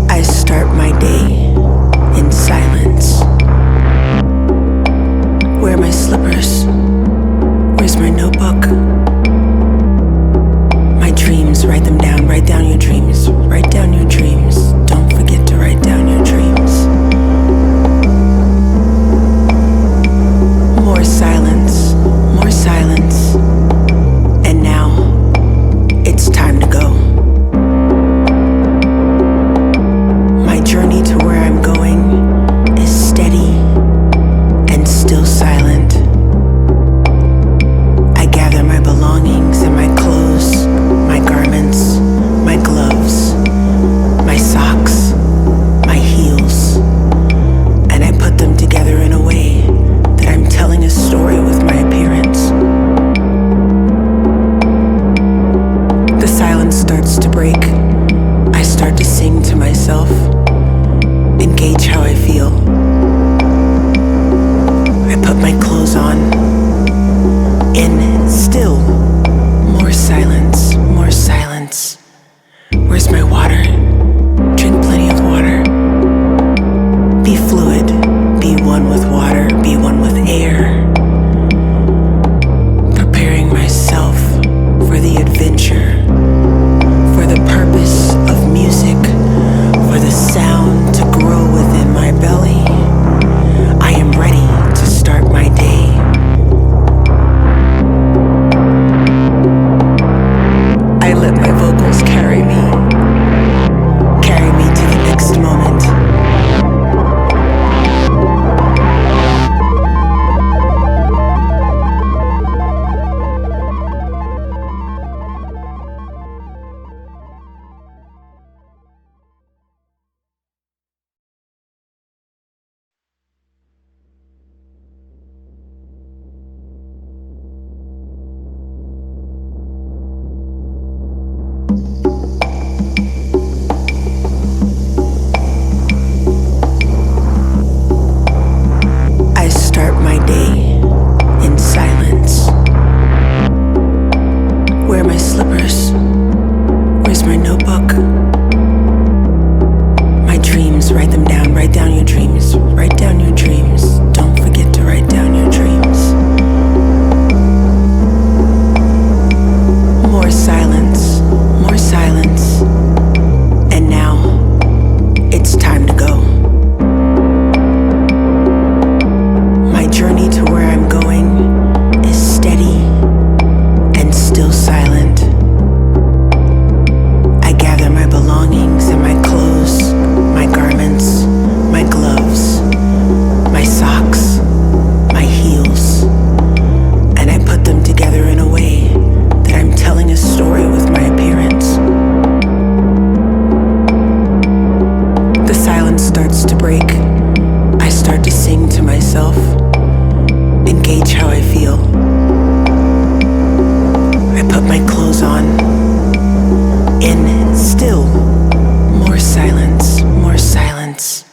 I start my day in silence. Where are my slippers? Where's my notebook? My dreams, write them down. Write down your dreams. Write down your dreams. Don't forget to write down your dreams. More silence, more silence. And now, it's time to go. My journey to where I'm going is steady and still silent. I gather my belongings and my clothes, my garments, my gloves, my socks, my heels, and I put them together in a way that I'm telling a story with my appearance. The silence starts to break. I start to sing to myself, engage how I feel. I put my clothes on, and still more silence, more silence. Where's my water? Drink plenty of water. Be fluid, be one with water, be one with air. Preparing myself for the adventure, for the purpose of music, for the sound to grow within my belly. I am ready to start my day. I let my vocals carry me to the next moment. I start my day in silence. Where are my slippers? Where's my notebook? My dreams, write them down. Write down your dreams. Write down your dreams. Don't forget to write down your dreams. More silence, more silence. And now, it's time to go. My journey to where I'm going is steady and still silent. I gather my belongings and my clothes, my garments, my gloves, my socks, my heels, and I put them together in a way that I'm telling a story with my appearance. The silence starts to break. I start to sing to myself, engage how I feel. I put my clothes on, and still more silence, more silence.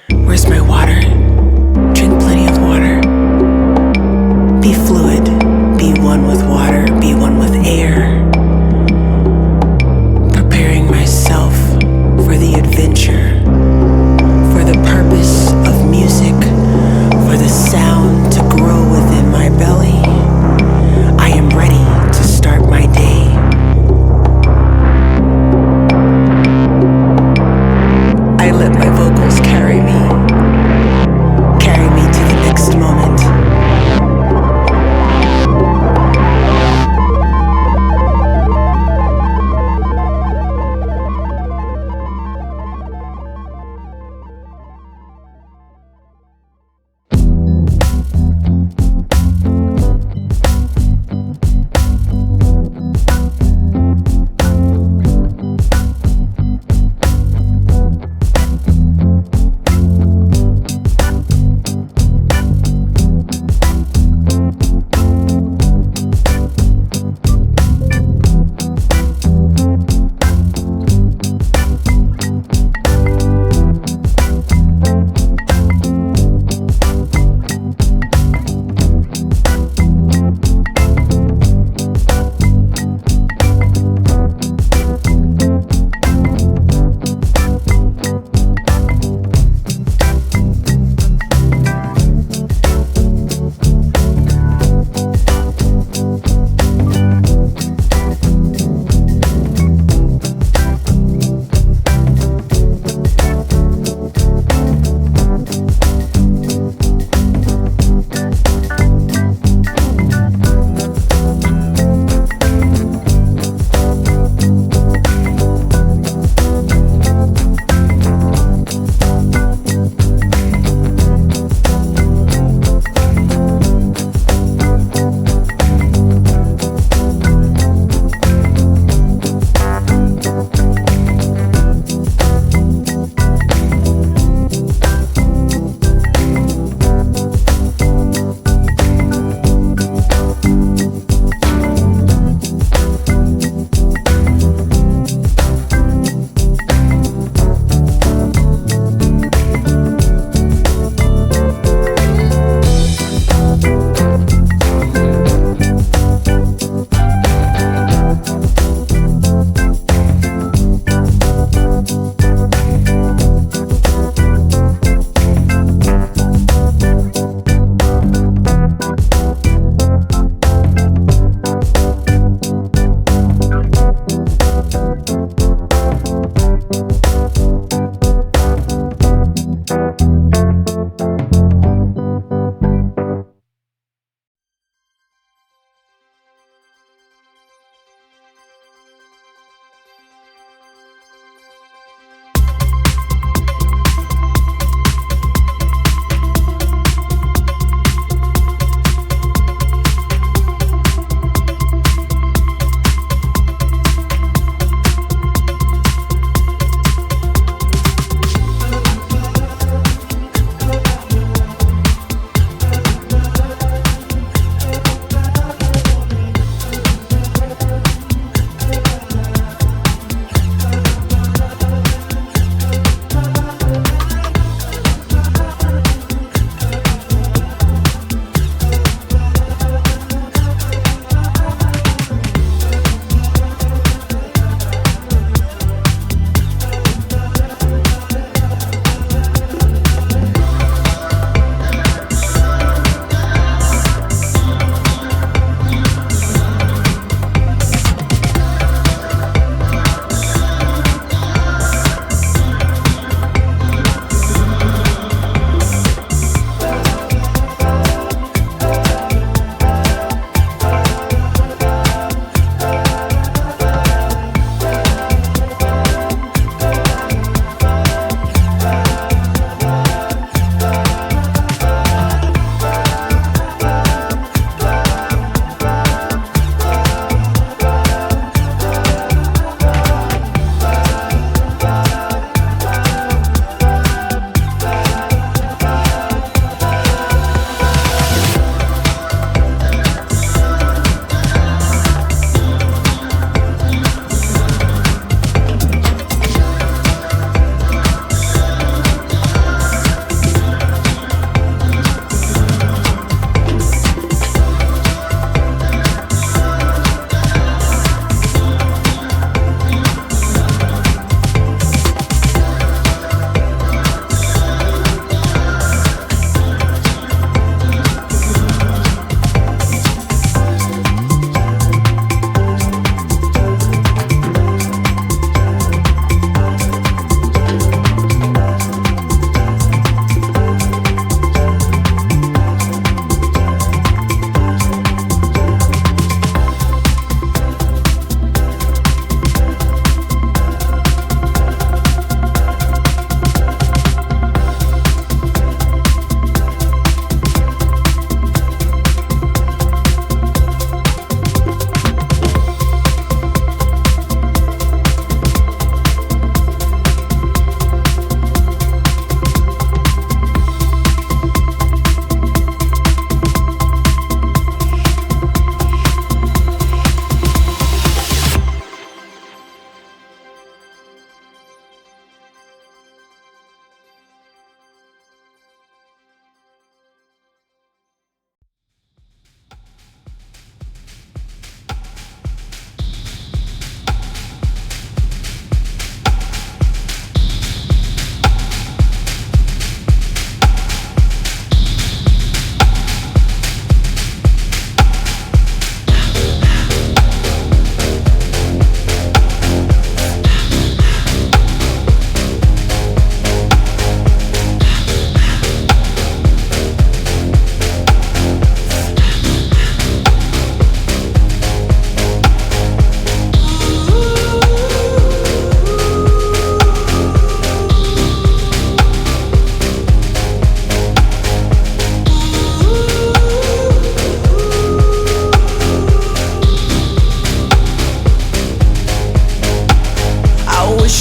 Where's my water? Drink plenty of water. Be fluid, be one with water, be one with air. Preparing myself for the adventure, for the purpose of music, for the sound to grow within my belly. I am ready to start my day. I let my vocals carry me to the next moment.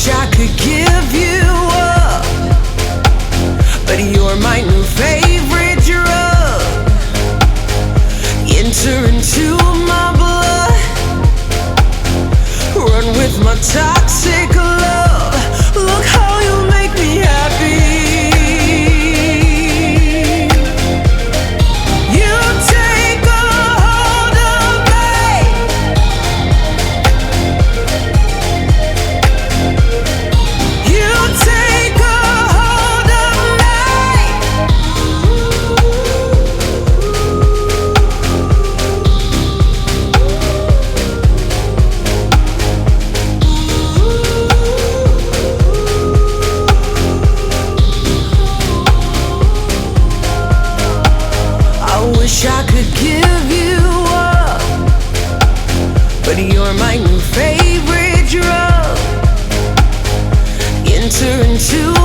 wish I could give you up, but you're my new favorite drug. Enter into my blood, run with my toxic love. Look how you make me happy. You take a hold of me. You take a hold of me. I wish I could give you up, but you're my new favorite drug. Enter into